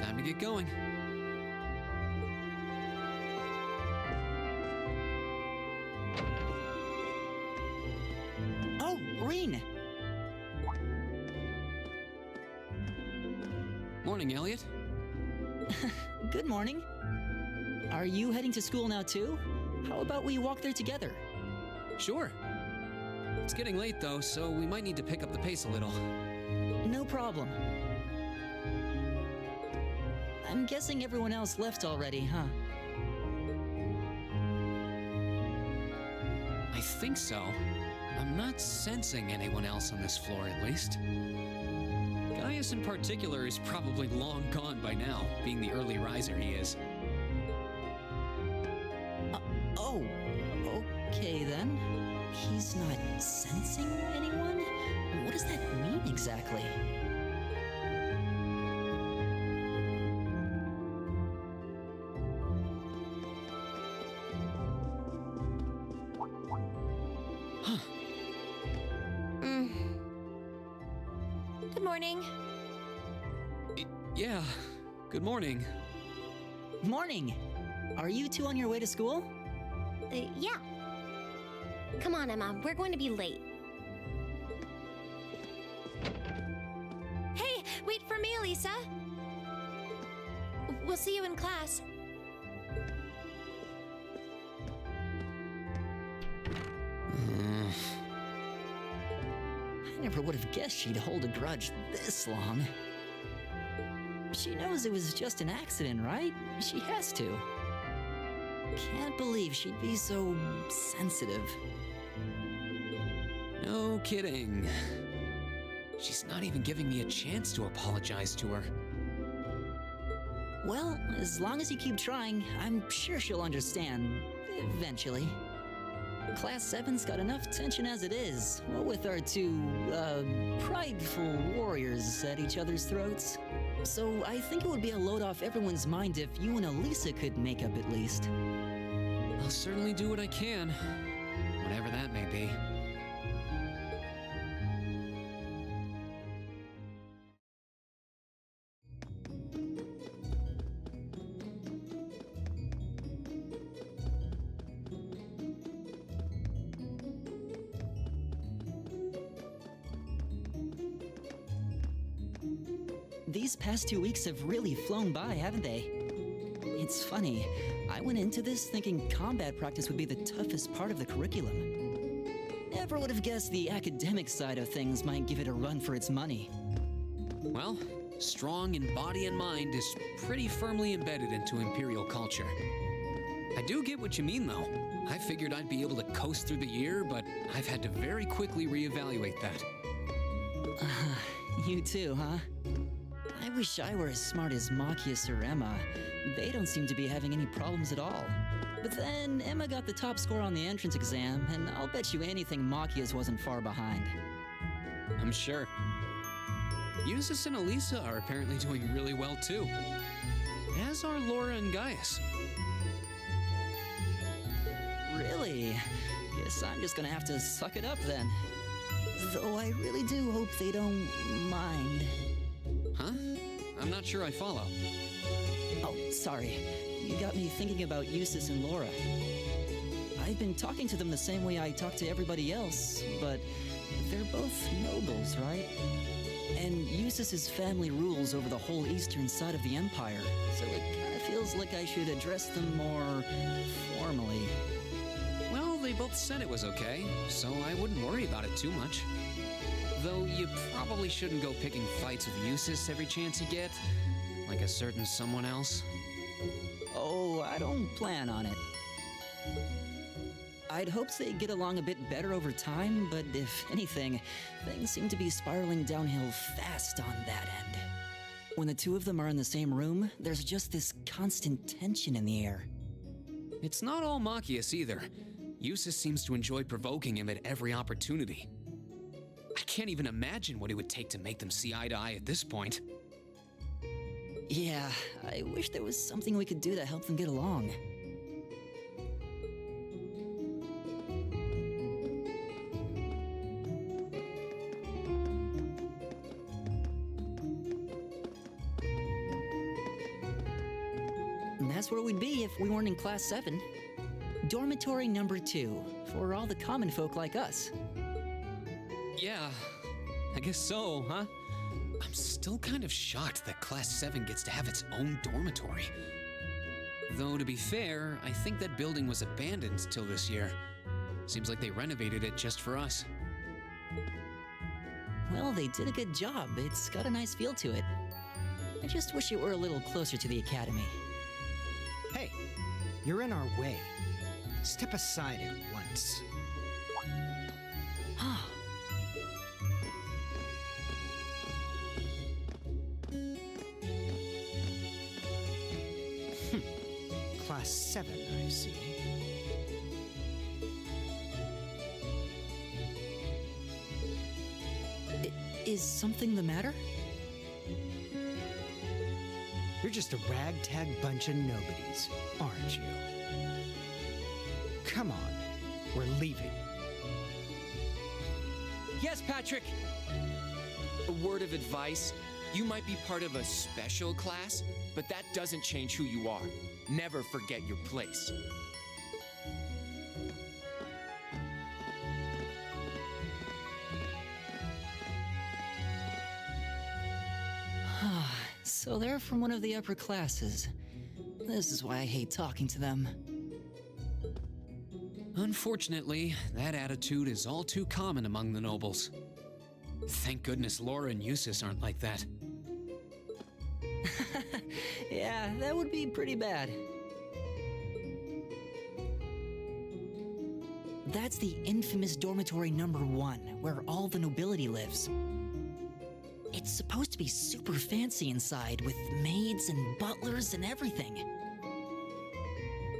Time to get going. Oh, Reen! Morning, Elliot. Good morning. Are you heading to school now too? How about we walk there together? Sure. It's getting late though, so we might need to pick up the pace a little. No problem. I'm guessing everyone else left already, huh? I think so. I'm not sensing anyone else on this floor, at least. Gaius in particular is probably long gone by now, being the early riser he is. Oh, okay then. He's not sensing anyone? What does that mean exactly? Good morning. Yeah, good morning. Morning! Are you two on your way to school? Yeah. Come on, Emma. We're going to be late. Hey, wait for me, Elisa. We'll see you in class. I never would have guessed she'd hold a grudge this long. She knows it was just an accident, right? She has to. Can't believe she'd be so sensitive. No kidding. She's not even giving me a chance to apologize to her. Well, as long as you keep trying, I'm sure she'll understand. Eventually. Class 7's got enough tension as it is, what with our two, prideful warriors at each other's throats. So I think it would be a load off everyone's mind if you and Elisa could make up at least. I'll certainly do what I can, whatever that may be. These past 2 weeks have really flown by, haven't they? It's funny, I went into this thinking combat practice would be the toughest part of the curriculum. Never would have guessed the academic side of things might give it a run for its money. Well, strong in body and mind is pretty firmly embedded into Imperial culture. I do get what you mean, though. I figured I'd be able to coast through the year, but I've had to very quickly reevaluate that. You too, huh? I wish I were as smart as Machias or Emma. They don't seem to be having any problems at all. But then Emma got the top score on the entrance exam, and I'll bet you anything Machias wasn't far behind. I'm sure. Eustace and Elisa are apparently doing really well too. As are Laura and Gaius. Really? Guess I'm just gonna have to suck it up then. Though I really do hope they don't mind. Huh? I'm not sure I follow. Oh, sorry. You got me thinking about Eustace and Laura. I've been talking to them the same way I talk to everybody else, but they're both nobles, right? And Eustace's family rules over the whole eastern side of the Empire, so it kind of feels like I should address them more formally. Well, they both said it was okay, so I wouldn't worry about it too much. Though you probably shouldn't go picking fights with Eustace every chance you get, like a certain someone else. Oh, I don't plan on it. I'd hoped they'd get along a bit better over time, but if anything, things seem to be spiraling downhill fast on that end. When the two of them are in the same room, there's just this constant tension in the air. It's not all Machias either. Eustace seems to enjoy provoking him at every opportunity. I can't even imagine what it would take to make them see eye to eye at this point. Yeah, I wish there was something we could do to help them get along. That's where we'd be if we weren't in Class 7. Dormitory number 2, for all the common folk like us. Yeah, I guess so, huh? I'm still kind of shocked that Class 7 gets to have its own dormitory. Though, to be fair, I think that building was abandoned till this year. Seems like they renovated it just for us. Well, they did a good job. It's got a nice feel to it. I just wish it were a little closer to the academy. Hey, you're in our way. Step aside at once. Class 7, I see. Is something the matter? You're just a ragtag bunch of nobodies, aren't you? Come on, we're leaving. Yes, Patrick! A word of advice. You might be part of a special class, but that doesn't change who you are. Never forget your place. So they're from one of the upper classes. This is why I hate talking to them. Unfortunately, that attitude is all too common among the nobles. Thank goodness Laura and Eustace aren't like that. Yeah, that would be pretty bad. That's the infamous dormitory number 1, where all the nobility lives. It's supposed to be super fancy inside, with maids and butlers and everything.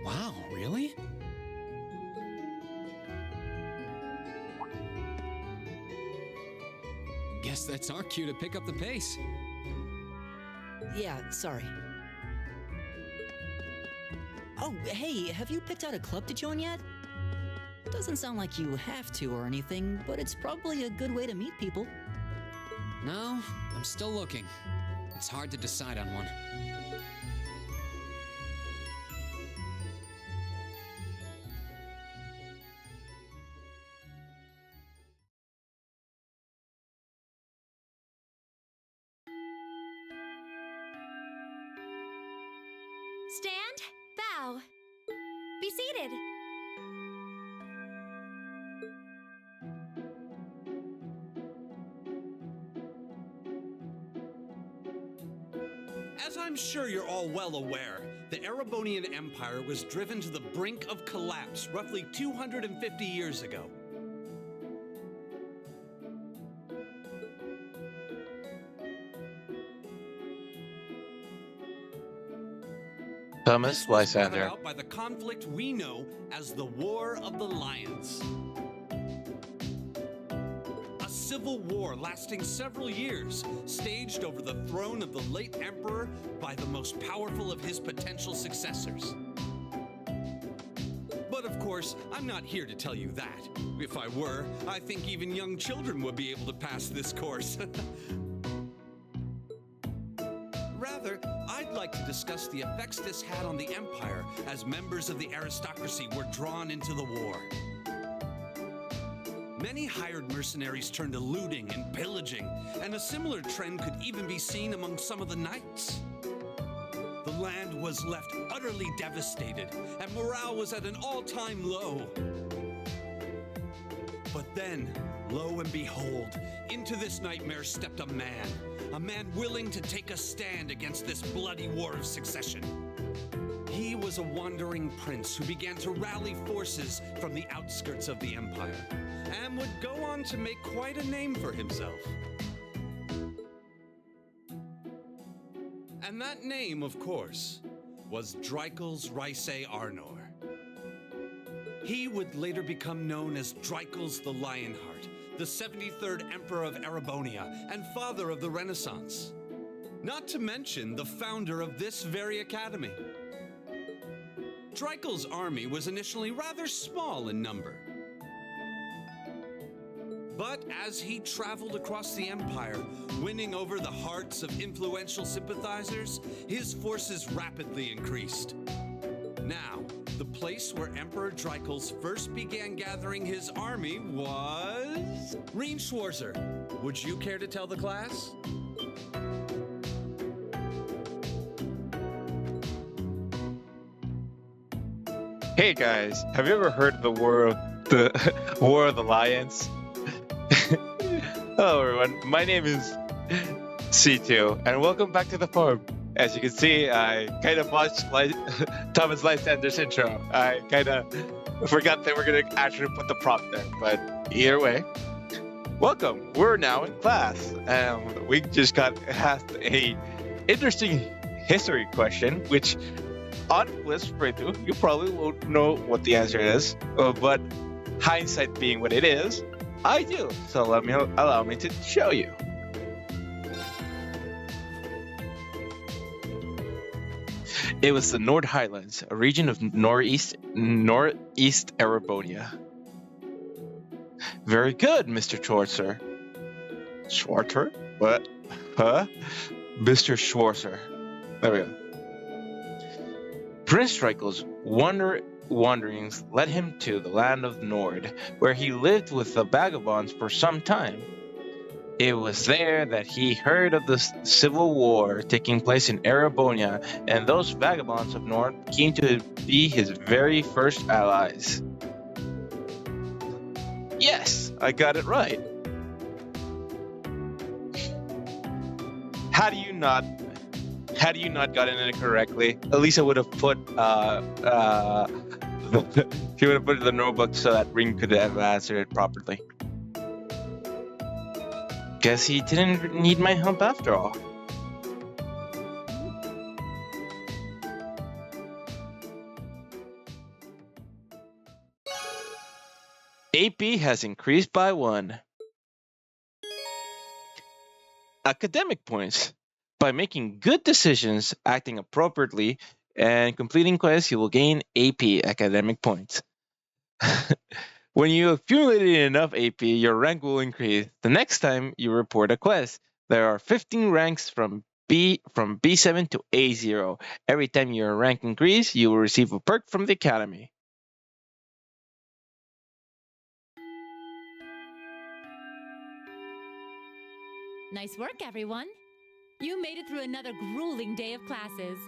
Wow, really? Guess that's our cue to pick up the pace. Yeah, sorry. Oh, hey, have you picked out a club to join yet? Doesn't sound like you have to or anything, but it's probably a good way to meet people. No, I'm still looking. It's hard to decide on one. Stand, bow, be seated. As I'm sure you're all well aware, the Erebonian Empire was driven to the brink of collapse roughly 250 years ago. Thomas This was brought Lysander. about by the conflict we know as the War of the Lions. A civil war lasting several years, staged over the throne of the late emperor by the most powerful of his potential successors. But of course, I'm not here to tell you that. If I were, I think even young children would be able to pass this course. Rather, I'd like to discuss the effects this had on the Empire as members of the aristocracy were drawn into the war. Many hired mercenaries turned to looting and pillaging, and a similar trend could even be seen among some of the knights. The land was left utterly devastated, and morale was at an all-time low. But then, lo and behold, into this nightmare stepped a man willing to take a stand against this bloody war of succession. He was a wandering prince who began to rally forces from the outskirts of the empire, and would go on to make quite a name for himself. And that name, of course, was Dreikel's Rysei Arnor. He would later become known as Dreikel's the Lionheart, the 73rd Emperor of Erebonia and father of the Renaissance. Not to mention the founder of this very academy. Dreikel's army was initially rather small in number. But as he traveled across the Empire, winning over the hearts of influential sympathizers, his forces rapidly increased. Now, the place where Emperor Dreichel's first began gathering his army was... Reen Schwarzer, would you care to tell the class? Hey guys, have you ever heard of the War of the Lions? Hello everyone, my name is C2, and welcome back to the farm. As you can see, I kind of watched Thomas Lysander's intro. I kind of forgot that we're going to actually put the prop there, but either way, welcome. We're now in class. We just got asked a interesting history question, which on Bliss playthrough, you probably won't know what the answer is, but hindsight being what it is, I do. So allow me to show you. It was the Nord Highlands, a region of northeast Erebonia. Very good, Mr. Schwarzer. Schwarzer? What? Huh? Mr. Schwarzer. There we go. Prince Dreichel's wanderings led him to the land of Nord, where he lived with the vagabonds for some time. It was there that he heard of the civil war taking place in Erebonia, and those vagabonds of Nord came to be his very first allies. Yes, I got it right. Had you not gotten it correctly, Elisa would have put she would have put it in the notebook so that Ring could have answered it properly. Guess he didn't need my help after all. AP has increased by 1. Academic points. By making good decisions, acting appropriately, and completing quests, you will gain AP academic points. When you accumulated enough AP, your rank will increase. The next time you report a quest, there are 15 ranks from B7 to A0. Every time your rank increases, you will receive a perk from the academy. Nice work, everyone. You made it through another grueling day of classes.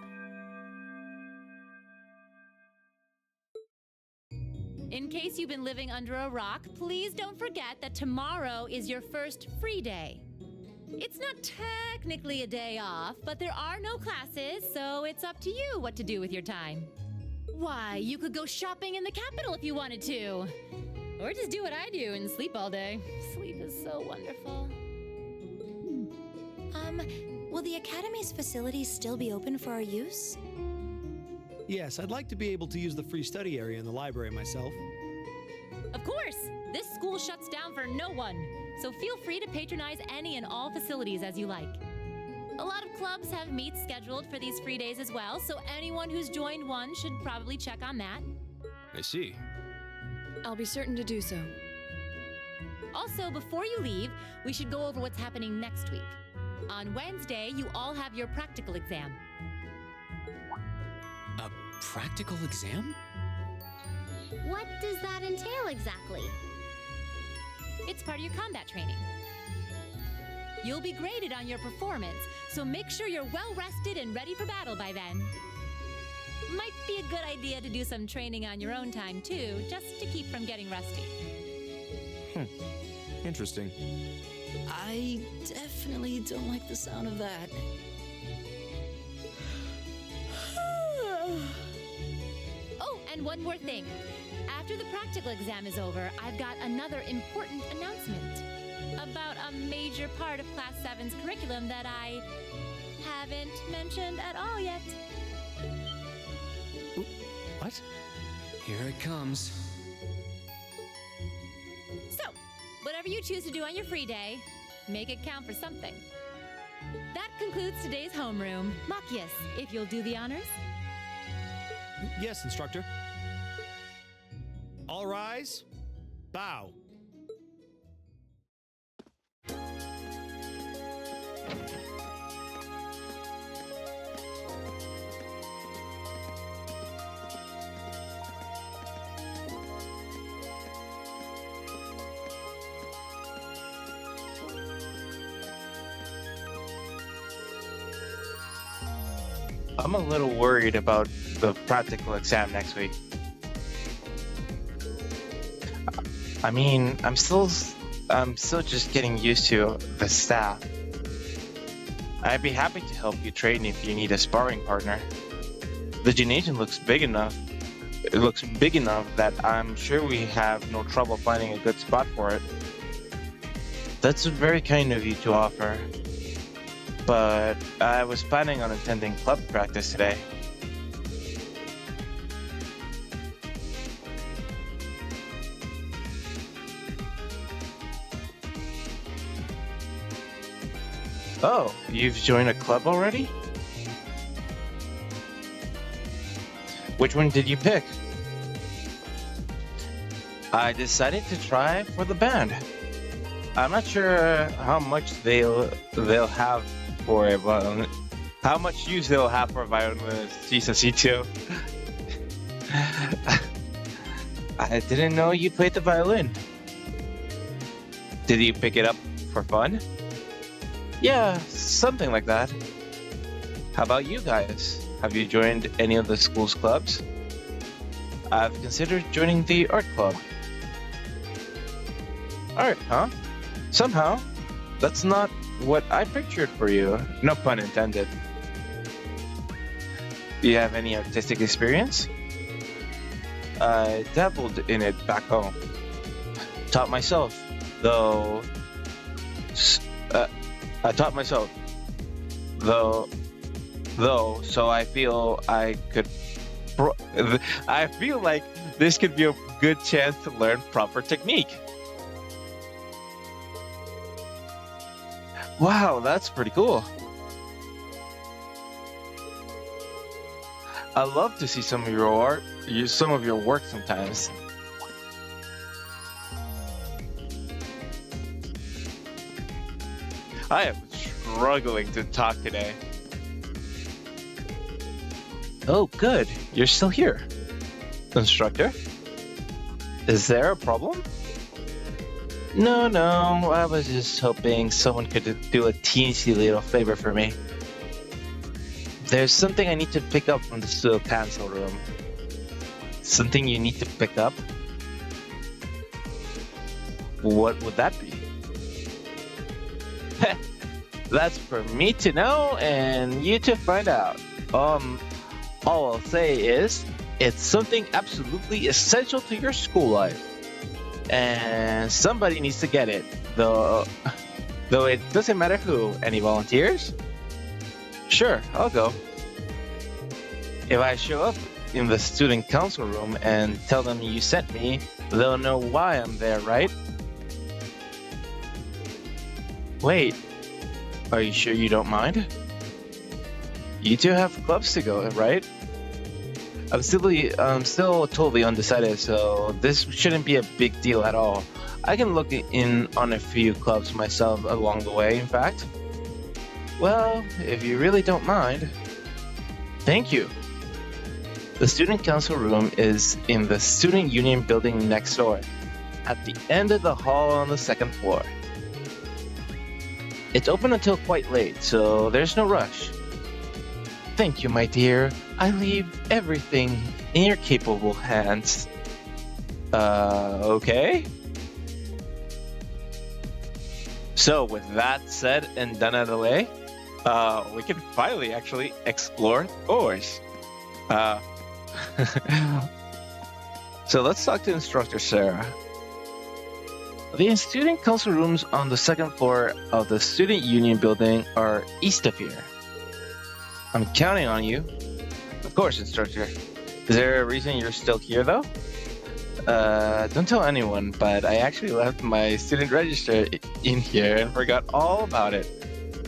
In case you've been living under a rock, please don't forget that tomorrow is your first free day. It's not technically a day off, but there are no classes, so it's up to you what to do with your time. Why, you could go shopping in the capital if you wanted to. Or just do what I do and sleep all day. Sleep is so wonderful. Will the Academy's facilities still be open for our use? Yes, I'd like to be able to use the free study area in the library myself. Of course! This school shuts down for no one, so feel free to patronize any and all facilities as you like. A lot of clubs have meets scheduled for these free days as well, so anyone who's joined one should probably check on that. I see. I'll be certain to do so. Also, before you leave, we should go over what's happening next week. On Wednesday, you all have your practical exam. A practical exam? What does that entail exactly? It's part of your combat training. You'll be graded on your performance, so make sure you're well rested and ready for battle by then. Might be a good idea to do some training on your own time too, just to keep from getting rusty. Interesting. I definitely don't like the sound of that. Oh, and one more thing. After the practical exam is over, I've got another important announcement about a major part of Class 7's curriculum that I haven't mentioned at all yet. What? Here it comes. So, whatever you choose to do on your free day, make it count for something. That concludes today's homeroom. Machias, if you'll do the honors. Yes, instructor. All rise. Bow. I'm a little worried about the practical exam next week. I mean, I'm still just getting used to the staff. I'd be happy to help you train if you need a sparring partner. The gymnasium looks big enough. It looks big enough that I'm sure we have no trouble finding a good spot for it. That's very kind of you to offer. But I was planning on attending club practice today. Oh, you've joined a club already? Which one did you pick? I decided to try for the band. I'm not sure how much they'll have for a violin. How much use they'll have for a violinist, C2. I didn't know you played the violin. Did you pick it up for fun? Yeah, something like that. How about you guys? Have you joined any of the school's clubs? I've considered joining the art club. Art, huh? Somehow, that's not what I pictured for you. No pun intended. Do you have any artistic experience? I dabbled in it back home. Taught myself, though. I taught myself, though. So I feel I could. I feel like this could be a good chance to learn proper technique. Wow, that's pretty cool. I love to see some of your art, some of your work sometimes. I am struggling to talk today. Oh, good. You're still here. Instructor? Is there a problem? No, I was just hoping someone could do a teensy little favor for me. There's something I need to pick up from the student council room. Something you need to pick up? What would that be? That's for me to know and you to find out. All I'll say is, it's something absolutely essential to your school life. And somebody needs to get it, though it doesn't matter who. Any volunteers? Sure, I'll go. If I show up in the student council room and tell them you sent me, they'll know why I'm there, right? Wait, are you sure you don't mind? You two have clubs to go, right? I'm still totally undecided, so this shouldn't be a big deal at all. I can look in on a few clubs myself along the way, in fact. Well, if you really don't mind. Thank you. The student council room is in the student union building next door, at the end of the hall on the second floor. It's open until quite late, so there's no rush. Thank you, my dear. I leave everything in your capable hands. Okay? So, with that said and done out of the way, we can finally actually explore Oars. So let's talk to Instructor Sarah. The student council rooms on the second floor of the student union building are east of here. I'm counting on you. Of course, Instructor. Is there a reason you're still here, though? Don't tell anyone, but I actually left my student register in here and forgot all about it.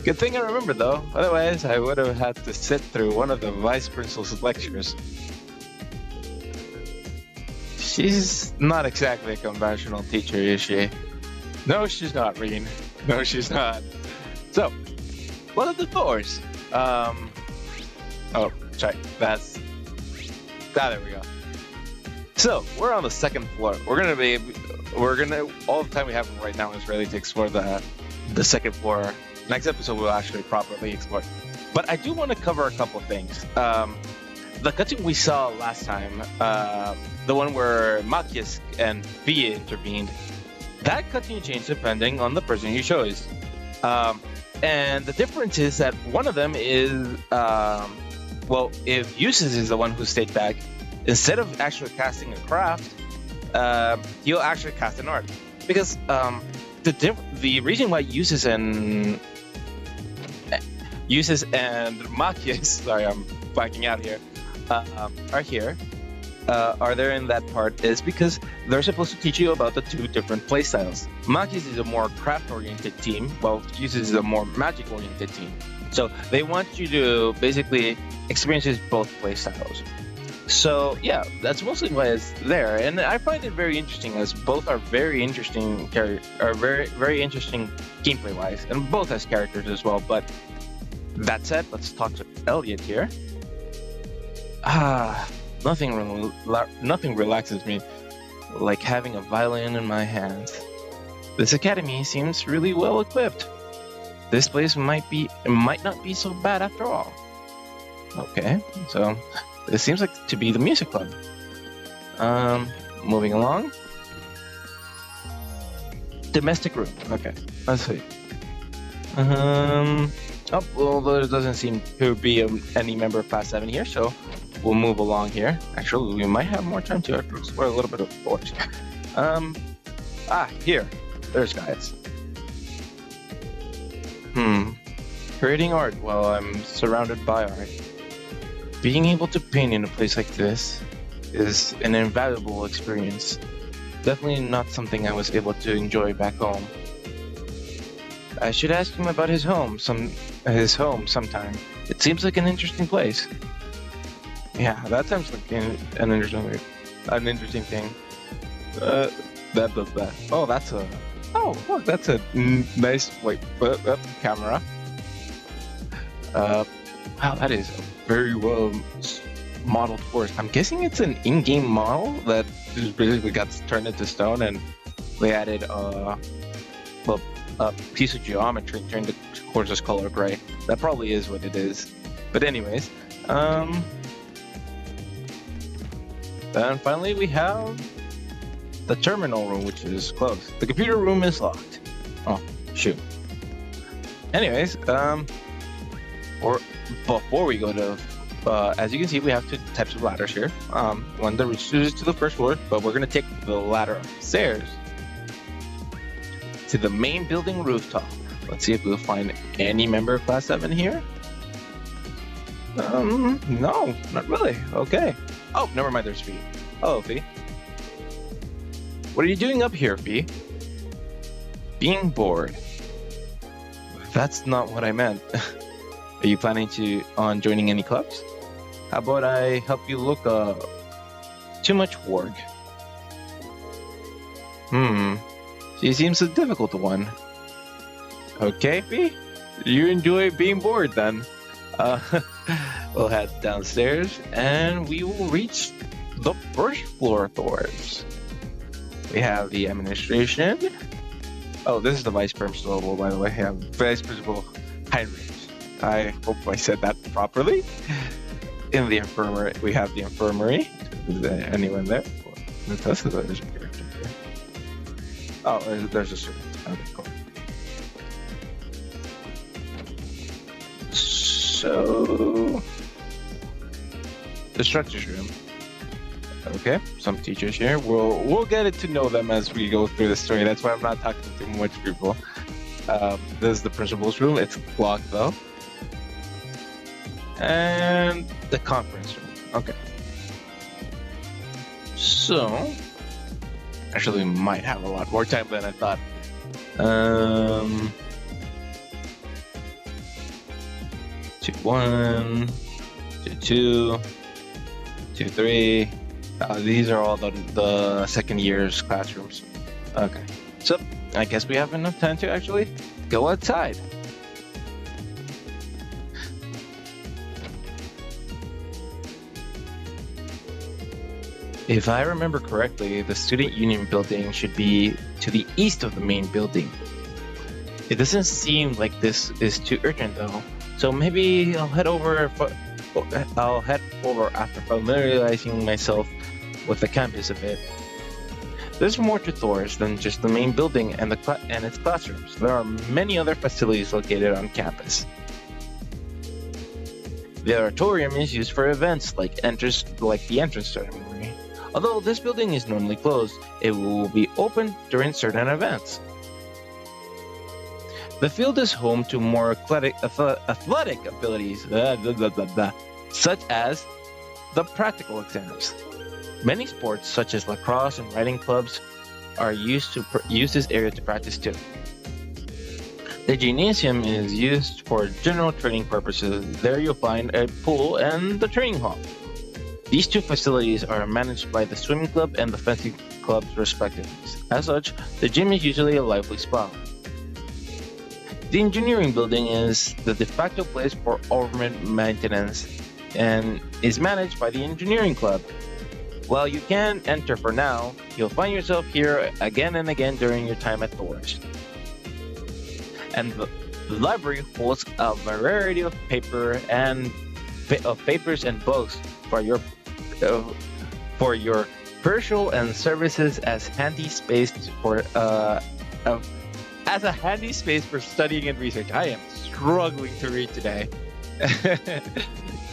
Good thing I remember, though. Otherwise, I would have had to sit through one of the vice principal's lectures. She's not exactly a conventional teacher, is she? No, she's not, Reen. No, she's not. So, what are the floors? Oh, sorry. There we go. So, we're on the second floor. All the time we have right now is really to explore the second floor. Next episode, we'll actually properly explore but I do want to cover a couple things. The cutscene we saw last time, the one where Makius and Via intervened, that cutscene changed depending on the person you chose. And the difference is that one of them is, well, if Eustace is the one who stayed back, instead of actually casting a craft, he'll actually cast an art. Because the reason why Eustace and Makius, sorry, I'm blanking out here, are there in that part is because they're supposed to teach you about the two different playstyles. Makius is a more craft-oriented team, while Eustace is a more magic-oriented team. So they want you to basically experience both playstyles. So yeah, that's mostly why it's there, and I find it very interesting as both are very interesting, very interesting gameplay-wise, and both as characters as well. But that said, let's talk to Elliot here. Nothing relaxes me like having a violin in my hands. This academy seems really well equipped. This place might not be so bad after all. Okay, so this seems like to be the music club. Moving along. Domestic room. Okay, let's see. Oh, well, there doesn't seem to be any member of Class 7 here, so we'll move along here. Actually, we might have more time to explore a little bit of the forest. Here. There's guys. Creating art while I'm surrounded by art. Being able to paint in a place like this is an invaluable experience. Definitely not something I was able to enjoy back home. I should ask him about his home sometime. It seems like an interesting place. Yeah, that sounds like an interesting thing. That does that. Oh, that's a. Oh, look, that's a nice camera. Wow, that is a very well modeled forest. I'm guessing it's an in-game model that just basically got turned into stone, and they added a piece of geometry and turned it towards this color gray. That probably is what it is. But anyways, and finally we have the terminal room, which is closed. The computer room is locked. Oh, shoot. Anyways, or before we go to, as you can see, we have two types of ladders here. One that reaches to the first floor, but we're gonna take the ladder upstairs to the main building rooftop. Let's see if we'll find any member of Class 7 here. No, not really. Okay. Oh, never mind, there's Fee. Hello, Fee. What are you doing up here, Fee? Being bored. That's not what I meant. Are you planning on joining any clubs? How about I help you look too much work? She seems a difficult one. Okay, Fee? You enjoy being bored then. We'll head downstairs and we will reach the first floor doors. We have the administration. Oh, this is the vice principal, by the way. Yeah, Vice Principal Heinrich. I hope I said that properly. In the infirmary, we have the infirmary. Is there anyone there? There's a character here. Oh, there's a servant. Okay, cool. So, the structures room. Okay, some teachers here. We'll get it to know them as we go through the story. That's why I'm not talking to too much people. This is the principal's room. It's locked though. And the conference room. Okay. So, actually, we might have a lot more time than I thought. 2-1, 2-2, 2-3. These are all the second year's classrooms. Okay, so I guess we have enough time to actually go outside. If I remember correctly, the student union building should be to the east of the main building. It doesn't seem like this is too urgent though. So maybe I'll head over after familiarizing myself with the campus a bit. There's more to Thor's than just the main building and its classrooms. There are many other facilities located on campus. The auditorium is used for events like the entrance ceremony. Although this building is normally closed, it will be open during certain events. The field is home to more athletic abilities, such as the practical exams. Many sports, such as lacrosse and riding clubs, are used this area to practice too. The gymnasium is used for general training purposes. There you'll find a pool and the training hall. These two facilities are managed by the swimming club and the fencing clubs respectively. As such, the gym is usually a lively spot. The engineering building is the de facto place for government maintenance and is managed by the engineering club. While you can enter for now, you'll find yourself here again and again during your time at Thor's. And the library holds a variety of papers and books for your personal and services as a handy space for studying and research. I am struggling to read today.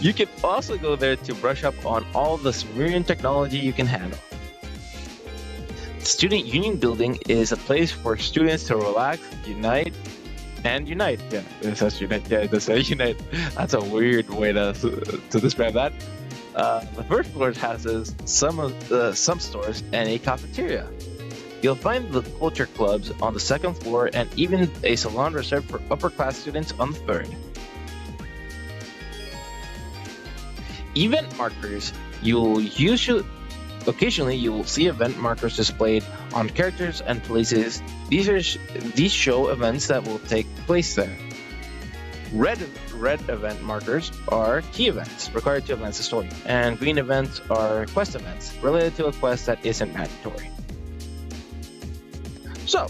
You can also go there to brush up on all the Sumerian technology you can handle. The Student Union Building is a place for students to relax, unite. Yeah, it says unite. Yeah, it does say unite. That's a weird way to describe that. The first floor houses some stores and a cafeteria. You'll find the culture clubs on the second floor and even a salon reserved for upper-class students on the third. Event markers. Occasionally you will see event markers displayed on characters and places. These show events that will take place there. Red event markers are key events required to advance the story, and green events are quest events related to a quest that isn't mandatory. So,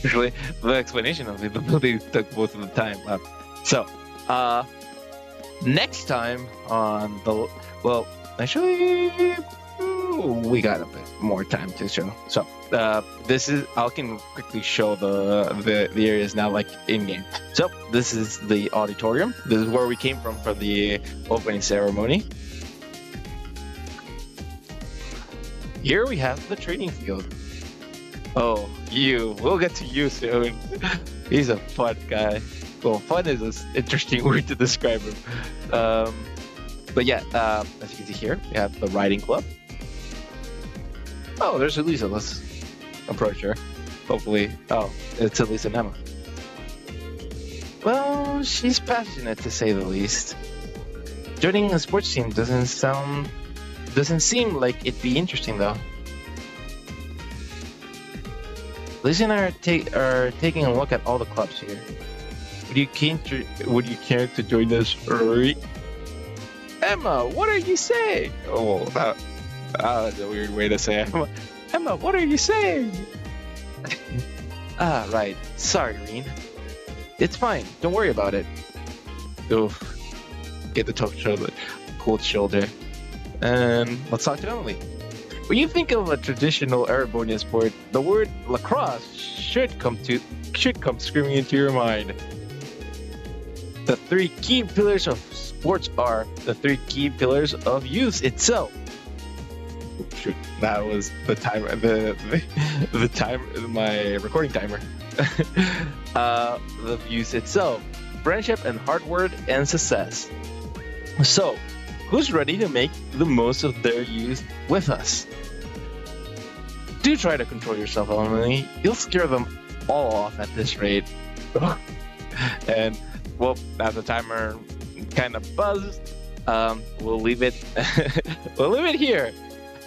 usually the explanation of the building took most of the time. Next time on we got a bit more time to show. So I can quickly show the areas now, like in game. So this is the auditorium. This is where we came from for the opening ceremony. Here we have the training field. Oh, we'll get to you soon. He's a fun guy. Well, fun is an interesting word to describe him. But yeah, as you can see here, we have the riding club. Oh, there's Elisa. Let's approach her. Hopefully, it's Elisa and Emma. Well, she's passionate to say the least. Joining a sports team doesn't seem like it'd be interesting though. Lisa and I are taking a look at all the clubs here. Would you care to join us, Rory? Emma, what are you saying? Oh, that's a weird way to say it. Emma, what are you saying? Right. Sorry, Reen. It's fine. Don't worry about it. Oof. Get the cold shoulder. And let's talk to Emily. When you think of a traditional Erebonian sport, the word lacrosse should come screaming into your mind. The three key pillars of sports are the three key pillars of youth itself. Oh, shoot, that was the timer. The timer, my recording timer. The youth itself, friendship and hard work and success. So, who's ready to make the most of their youth with us? Do try to control yourself, Emily. You'll scare them all off at this rate. And well, as the timer kind of buzzed, we'll leave it. We'll leave it here.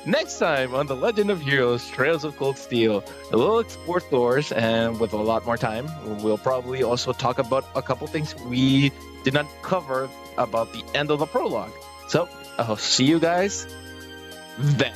Next time on The Legend of Heroes: Trails of Cold Steel, we'll explore Thor's, and with a lot more time, we'll probably also talk about a couple things we did not cover about the end of the prologue. So I'll see you guys then.